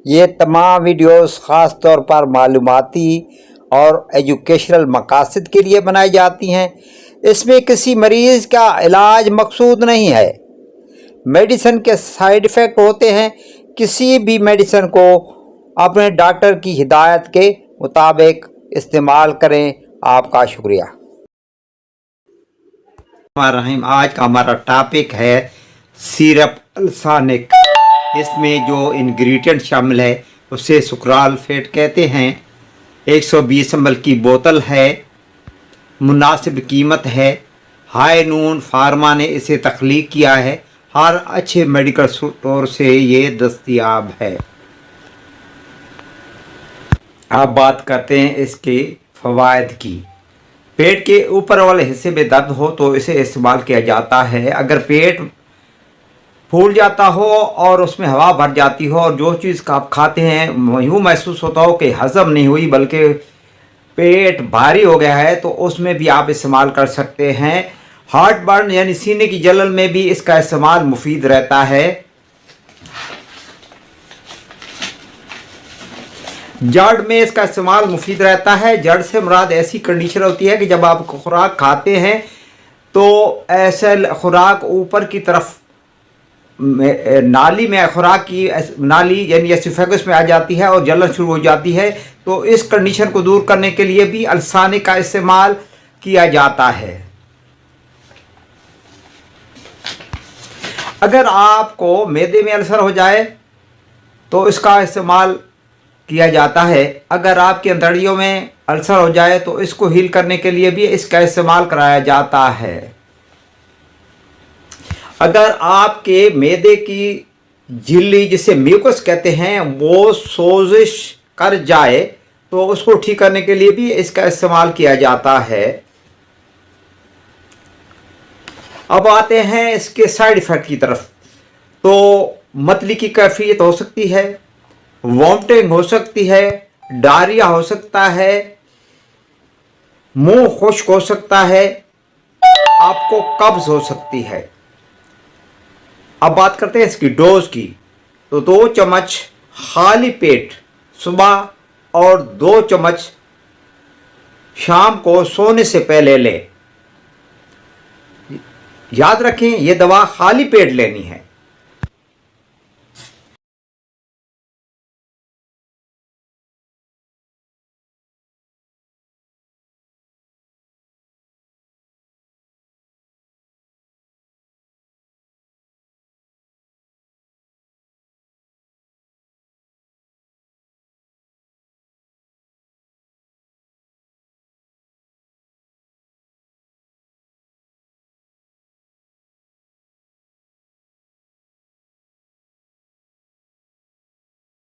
ये तमाम वीडियोस ख़ास तौर पर मालूमाती और एजुकेशनल मकासद के लिए बनाई जाती हैं। इसमें किसी मरीज़ का इलाज मकसूद नहीं है। मेडिसिन के साइड इफ़ेक्ट होते हैं। किसी भी मेडिसिन को अपने डॉक्टर की हिदायत के मुताबिक इस्तेमाल करें। आपका शुक्रिया। आज का हमारा टॉपिक है सिरप अल्सानिक। इसमें जो इंग्रेडिएंट शामिल है उसे सुक्राल्फेट कहते हैं। 120 ml की बोतल है। मुनासिब कीमत है। हाई नून फार्मा ने इसे तख्लीक किया है। हर अच्छे मेडिकल स्टोर से ये दस्तयाब है। अब बात करते हैं इसके फ़वाइद की। पेट के ऊपर वाले हिस्से में दर्द हो तो इसे इस्तेमाल किया जाता है। अगर पेट फूल जाता हो और उसमें हवा भर जाती हो और जो चीज़ का आप खाते हैं यूँ महसूस होता हो कि हज़म नहीं हुई बल्कि पेट भारी हो गया है, तो उसमें भी आप इस्तेमाल कर सकते हैं। हार्ट बर्न यानी सीने की जलन में भी इसका इस्तेमाल मुफीद रहता है। जड़ में इसका इस्तेमाल मुफीद रहता है। जड़ से मुराद ऐसी कंडीशन होती है कि जब आप खुराक खाते हैं तो ऐसे खुराक ऊपर की तरफ नाली में खुराक की नाली यानी एसोफेगस में आ जाती है और जलन शुरू हो जाती है। तो इस कंडीशन को दूर करने के लिए भी अल्सानिक का इस्तेमाल किया जाता है। अगर आपको मैदे में अल्सर हो जाए तो इसका इस्तेमाल किया जाता है। अगर आपकी अंतड़ियों में अल्सर हो जाए तो इसको हील करने के लिए भी इसका इस्तेमाल कराया जाता है। अगर आपके मैदे की झिल्ली जिसे म्यूकस कहते हैं वो सोजिश कर जाए तो उसको ठीक करने के लिए भी इसका इस्तेमाल किया जाता है। अब आते हैं इसके साइड इफ़ेक्ट की तरफ। तो मतली की कैफियत हो सकती है, वॉमिटिंग हो सकती है, डायरिया हो सकता है, मुंह खुश्क हो सकता है, आपको कब्ज हो सकती है। अब बात करते हैं इसकी डोज की। तो 2 चम्मच खाली पेट सुबह और 2 चम्मच शाम को सोने से पहले लें। याद रखें ये दवा खाली पेट लेनी है।